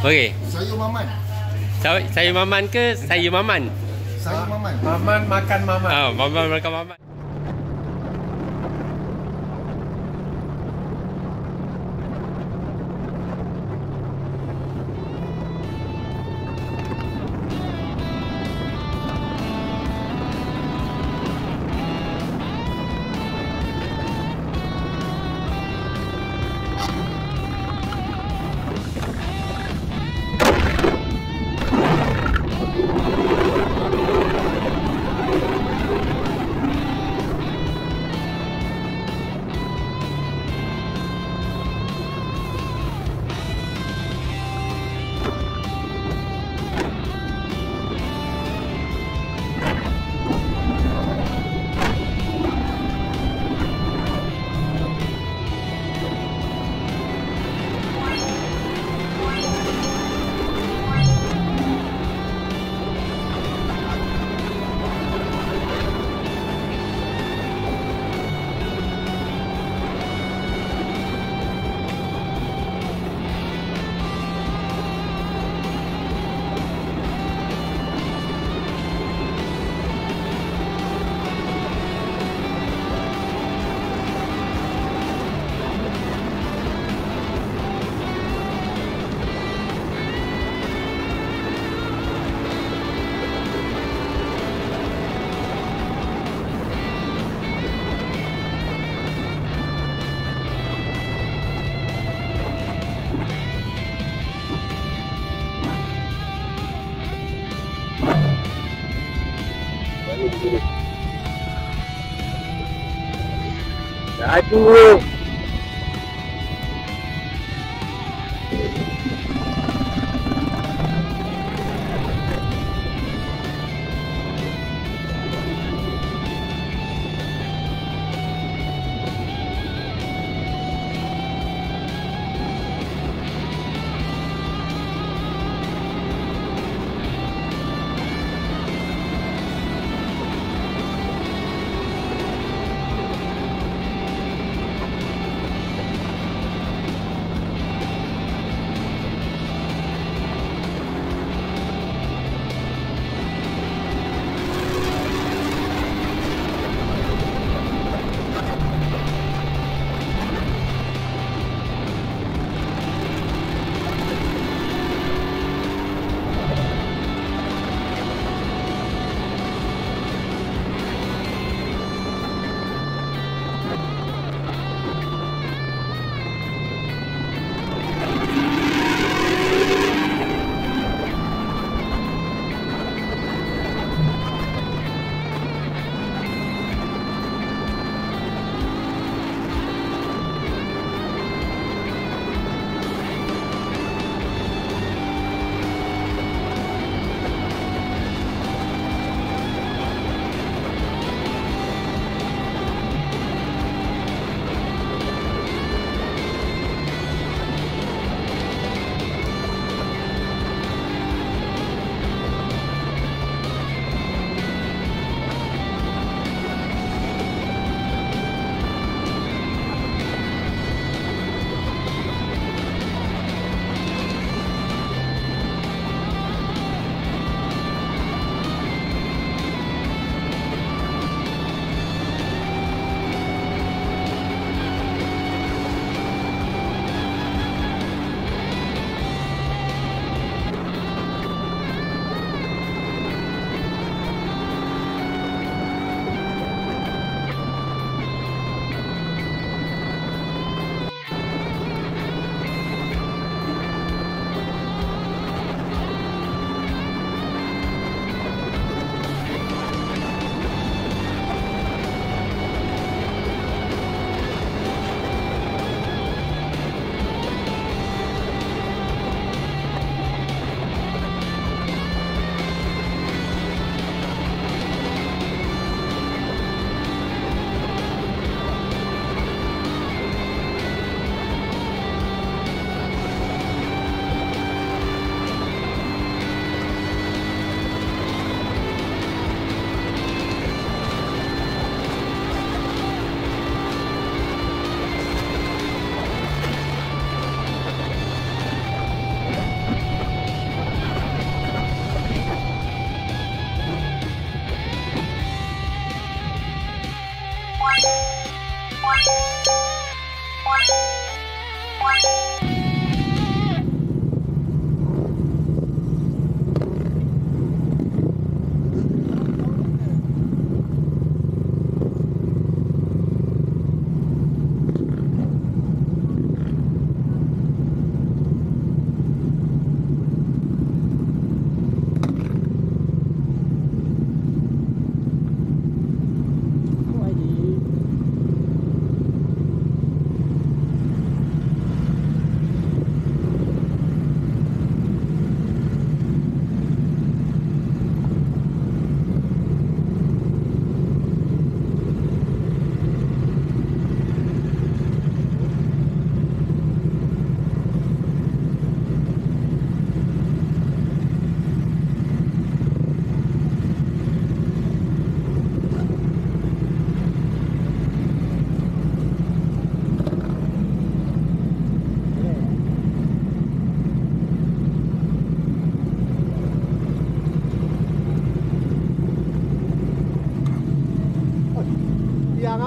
Okey. Sayur maman. Sayur maman ke sayur maman? Sayur maman. Maman makan maman. Maman makan maman. Aduh.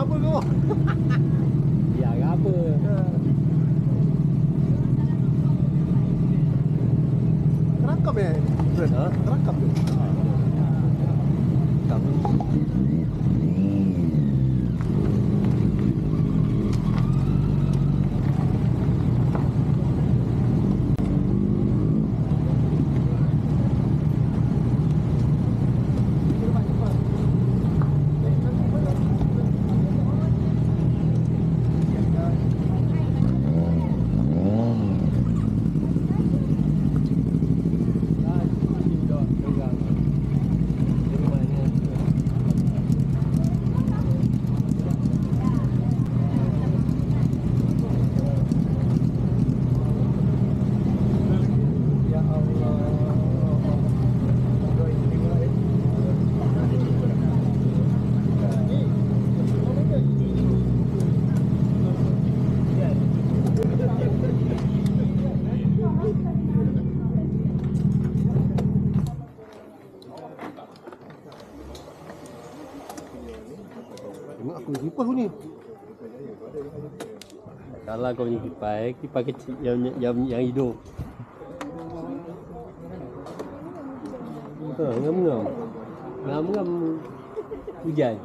apa kau? Ya, apa? Terakam ya? Ha? Terakam tu. Tengok aku kipas ni. Salah kau punya kipas kecil yang hidup. Ngam-ngam. Ngam-ngam hujan.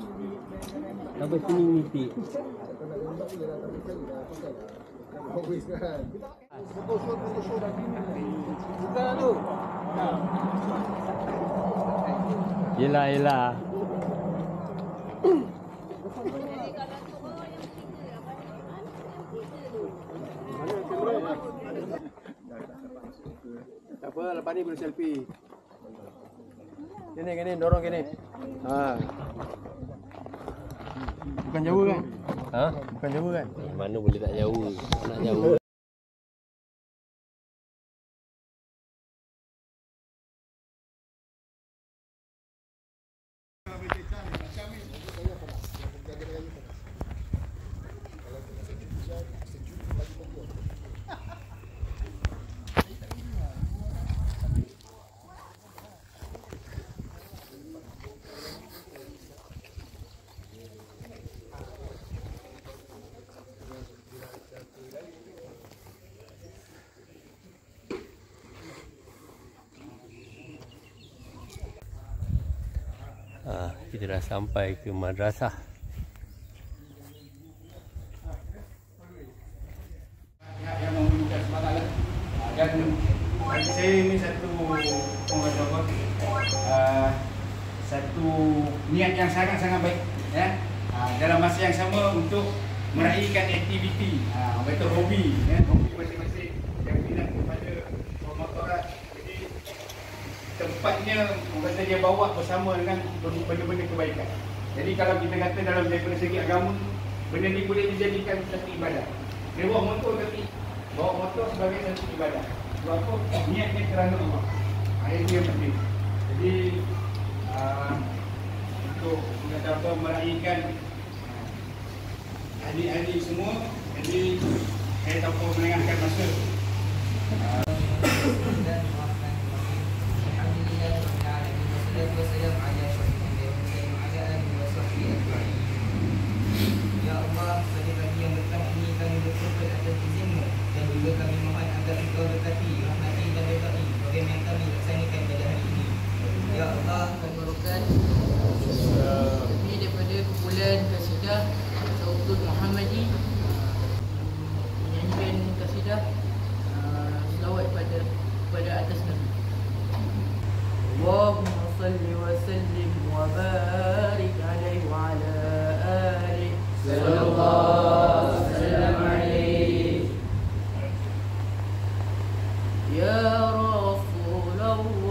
Sampai sini nitik. Yelah. Tak apa, lepas ni boleh selfie. Gini, dorong gini. Ha. Bukan Jawa kan? Ha? Bukan Jawa kan? Mana boleh tak jauh? Nak jauh. Kita dah sampai ke madrasah. Yang memerlukan semangat dan bagi saya ini satu satu niat yang sangat-sangat baik ya. Dalam masa yang sama untuk meraihkan aktiviti betul hobi ya, hobi masing-masing yang minat kepada pemotoran. Jadi tempatnya kata dia bawa bersama dengan benda-benda kebaikan. Jadi kalau kita kata dalam daripada segi agama, benda ni boleh dijadikan satu ibadah. Dia bawa motor tapi bawa motor sebagai satu ibadah. Sebab apa? Niatnya kerana Allah. Ini yang penting. Jadi untuk kata apa meraihkan adik-adik semua, jadi saya tak perlu melengahkan masa. Ya Allah, pada pagi yang berkah ini kami bersyukur atas izin-Mu dan juga kami mohon agar Engkau berkati, rahmati dan redai bagaimana kami laksanakan pada hari ini. Ya Allah, kami memerlukan lebih daripada kumpulan kasidah Sautul Muhammadi menyanyikan kasidah selawat pada atas Nabi. Allahumma salli wa sallim wa barik alaihi wa ala alihi sallallahu sallam alaihi ya Rasulullah.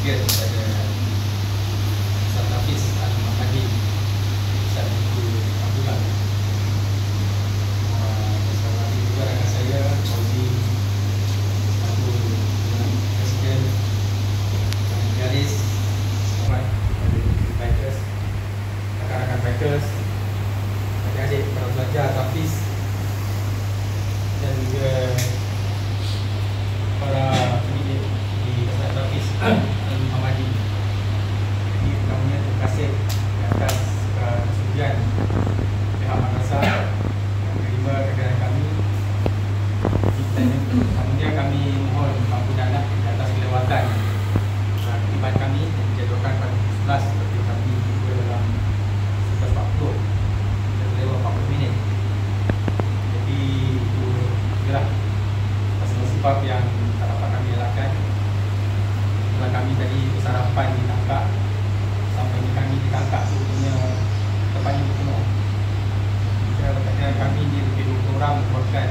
juga kepada Ustaz Hafiz Ahmad Hadi, Ustaz Ibu Abdullah, bersama juga rakan saya Fauzi selaku Presiden Garis Selamat Bikers, rakan-rakan bikers, adik-adik para pelajar Hafiz dan juga para pendidik di Pesantren Hafiz Al-Muhammadi. Jadi pertamanya terima kasih atas kesudian pihak madrasah yang menerima kegiatan kami. Pertamanya kami mohon ampunan atas kelewatan akibat kami yang dijadwalkan pada 11 seperti kami juga dalam 11.40 dan lewat 40 minit. Jadi itu ialah sebab yang tak dapat kami elakkan. Setelah kami tadi bersarapan di Tangkak, sampai kami di Tangkak tu punya tempatnya penuh. Kadang-kadang kami ni lebih 20 orang buatkan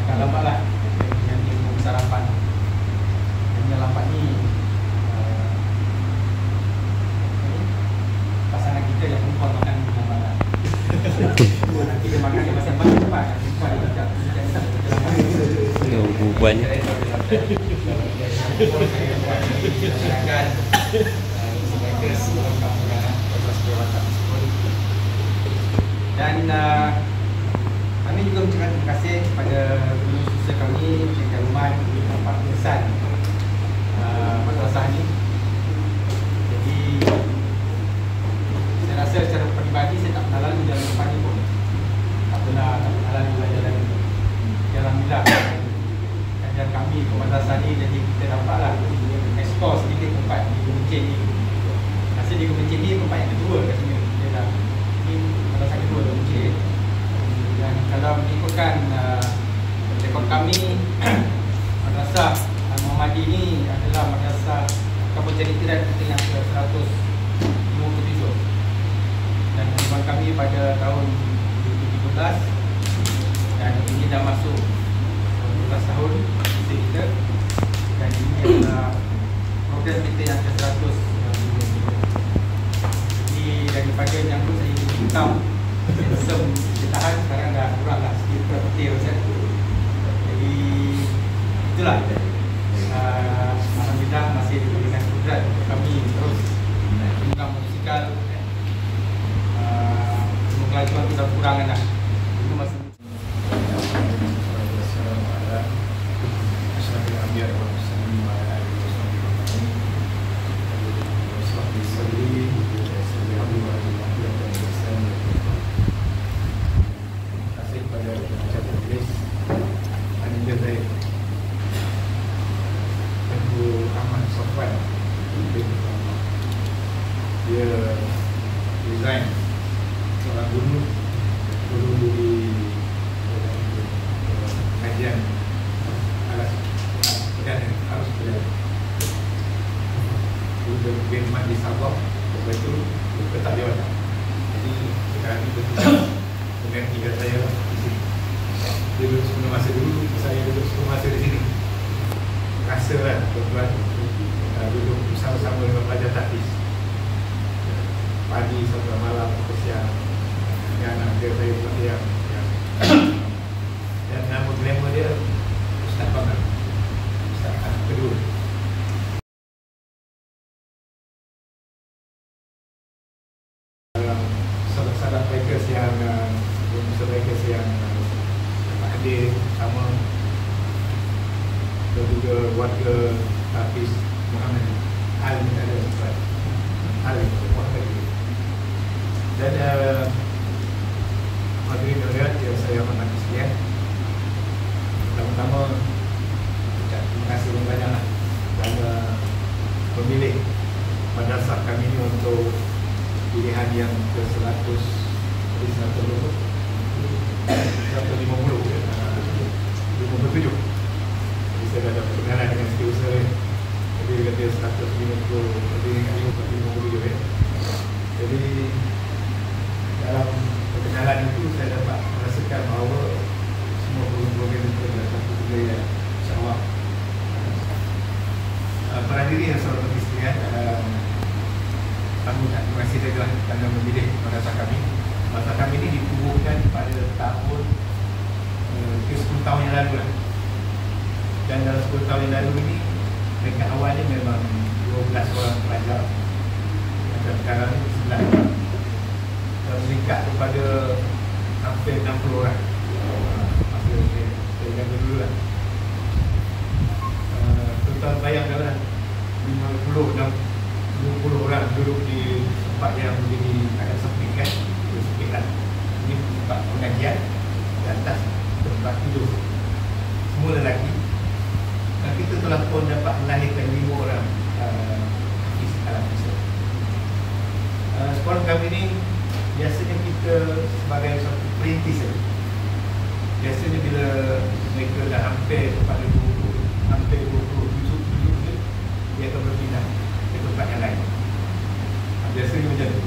agak lambat lah yang dia mau bersarapan. Dan yang lambat ni pasangan kita yang perempuan makan dengan malam. Nanti dia makan dia masing-masing cepat. Perempuan dia tak Bubannya dan kami juga mengucapkan terima kasih kepada guru susah kami, Cik Ruman, Pak Kesan madrasah ini. Jadi saya rasa secara peribadi saya tak pernah lalu jalan depan ni pun, tak pernah lalu jalan ini. Alhamdulillah kajian kami ke madrasah ni, jadi kita dapatlah explore sedikit tempat di Kemencin ni. Rasa di Kemencin ni tempat yang kedua katanya. Dia dah ini madrasah kedua di Kemencin. Dan kalau mengikutkan rekod kami, madrasah Al-Muhammadi ni adalah madrasah kampung cerita kita yang ke-157. Dan tujuan kami pada tahun 2017 dan ini dah masuk 12 tahun kita, dan ini adalah program kita yang ke-100. Jadi daripada yang dulu saya hitam sistem ditahan, sekarang dah kurang lah sikit putih macam tu. Jadi itulah alhamdulillah masih diberikan kudrat untuk kami terus menggunakan motosikal. Kelajuan tu dah kurang lah. Itu masih dia resign seorang guru di kajian alas perdana harus perdana guru berkhidmat di Sabah, lepas itu tetap jawatan. Jadi sekarang ini bertugas mengganti saya di sini. Dia duduk sebelum masa dulu, saya duduk sebelum masa di sini. Rasa lah tuan-tuan duduk bersama-sama dengan pelajar Hafiz pagi sampai malam sampai siang. Yang ada saya seperti yang dan nama glamour dia Ustaz Bangga, Ustaz kedua. Sahabat-sahabat bikers yang bikers yang Pak Adir sama, dan juga warga Hafiz Muhammad Muhammad. Dan hadirin sekalian yang saya hormati sekalian, pertama-tama terima kasih banyak-banyak kepada pemilik madrasah kami ini untuk pilihan yang ke-150 57. Jadi saya dah dapat kenalan dengan setiausaha dia. Jadi dia kata 150 ya. Jadi dalam perkenalan itu saya dapat merasakan bahawa semua program itu adalah satu budaya, insya-Allah. Para diri yang saya hormati ya. Kami nak terima kasih juga kerana memilih madrasah kami. Madrasah kami ini ditubuhkan pada tahun ke 10 tahun yang lalu lah. Dan dalam 10 tahun yang lalu ini, mereka awalnya memang 12 orang pelajar. Dan sekarang ini 11 orang. Dan meningkat kepada hampir 60 orang. Masa saya jaga dulu lah. Tuan bayangkanlah 50 orang duduk di tempat yang menjadi agak sempit kan. Sempit lah. Ini tempat pengajian. Di atas tempat tidur. Semua lelaki. Dan kita telah pun dapat melahirkan 5 orang hafiz Al-Quran. Sekolah kami ni biasanya kita sebagai satu perintis saja. Biasanya bila mereka dah hampir kepada 20 juzuk dia akan berpindah ke tempat yang lain. Biasanya macam tu.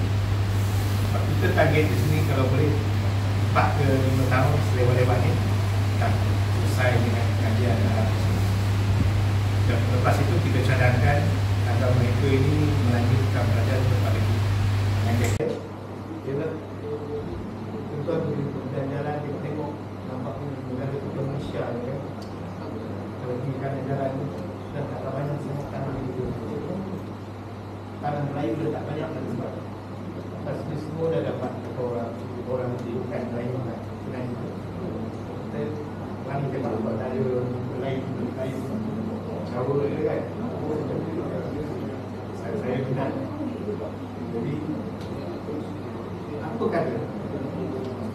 Sebab kita target di sini kalau boleh 4 ke 5 tahun selewat-lewatnya kita selesai dengan pengajian Al-Quran. Dan lepas itu kita cadangkan agar mereka ini melanjutkan pelajaran tempat lagi. Ialah tuan-tuan boleh jalan tengok nampak negara tu Malaysia kan. Kalau pergi kanan jalan tu dah tak banyak semua tanah itu. Tanah Melayu dah tak banyak lagi sebab lepas ni semua dah dapat orang mendidikan Melayu kan. Selain itu kita lari ke bawah ada Melayu Jawa dia kan. Saya minat. Jadi apa kata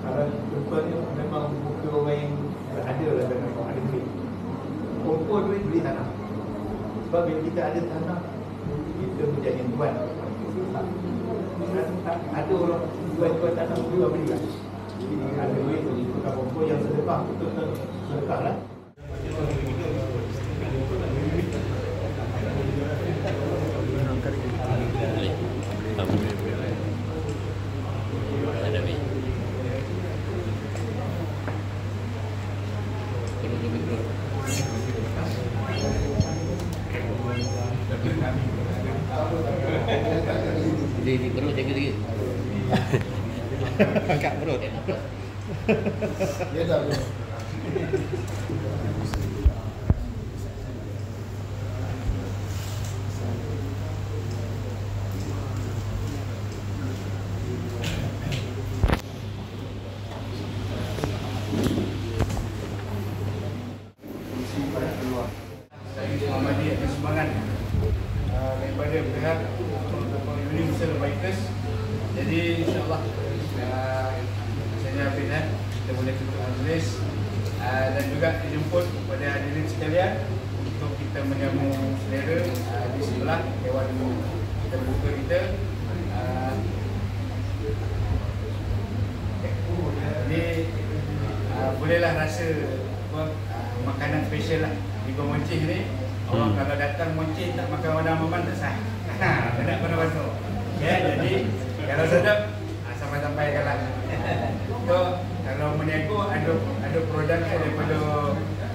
kalau tuan ni memang bukan orang yang berada lah dalam orang ada duit. Kumpul duit beli tanah. Sebab bila kita ada tanah kita menjadi tuan. Ada orang tuan tanah juga beli lah. Jadi ada duit tukar kumpul yang sedekah betul-betul sedekah lah. Di perut jaga sikit. Angkat perut. Dia dah. Daripada pihak Universal Bikers. Jadi insyaAllah saya Abid kita boleh tutup majlis dan juga dijemput kepada hadirin sekalian untuk kita menjamu selera di sebelah Dewan Terbuka kita. Ini bolehlah rasa makanan special lah di Gua Moncih ni. Orang kalau datang Moncih tak makan wadah maman tak sah. Tak nak pernah masuk. Ya, jadi kalau sedap sampai-sampai kalah. So, kalau meniaga ada produk daripada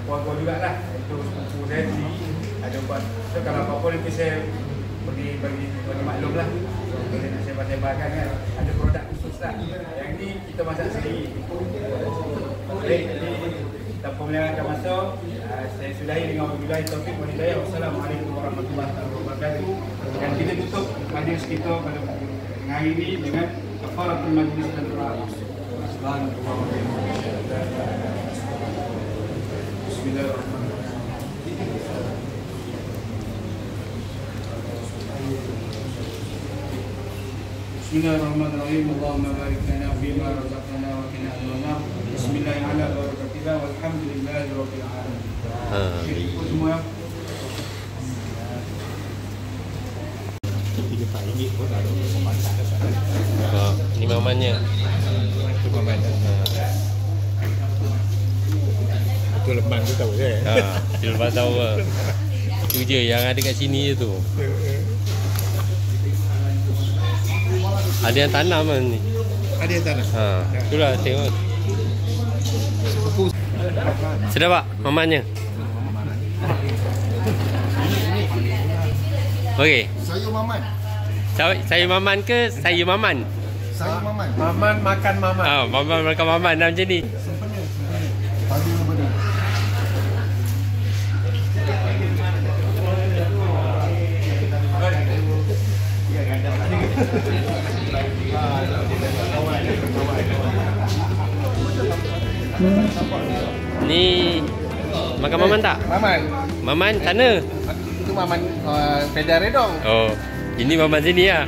keluarga jugalah. Itu sepupu saya sendiri ada buat. So kalau apa-apa nanti saya bagi maklum lah. So, boleh nak sebar-sebarkan kan. Ada produk khusus lah. Yang ni kita masak sendiri. Baik, jadi tanpa melewatkan masa, saya sudahi dengan wabillahi taufiq wal hidayah. Wassalamualaikum warahmatullahi wabarakatuh. Dan kita tutup majlis kita pada hari ini dengan kafaratul majlis dan doa. Bismillahirrahmanirrahim. Allahumma barik lana fima razaqtana wa qina adzabannar. Bismillahirrahmanirrahim. Walhamdulillahirabbil alamin. Semua Ini mamannya. Itu mamannya. Itu lemban tu tahu je. Dia lepas tahu lah. Itu je yang ada kat sini je tu. Ada yang tanam kan ni. Ada yang tanam. Itulah tengok. Sedap tak mamannya? Okey. Sayur maman. Sayur maman ke sayur maman? Sayur maman. Maman makan maman. Maman makan maman dah macam ni. Padu daripada. Ni makan maman tak? Maman. Maman sana. Itu maman Pedar Redong. Oh, ini maman sini lah.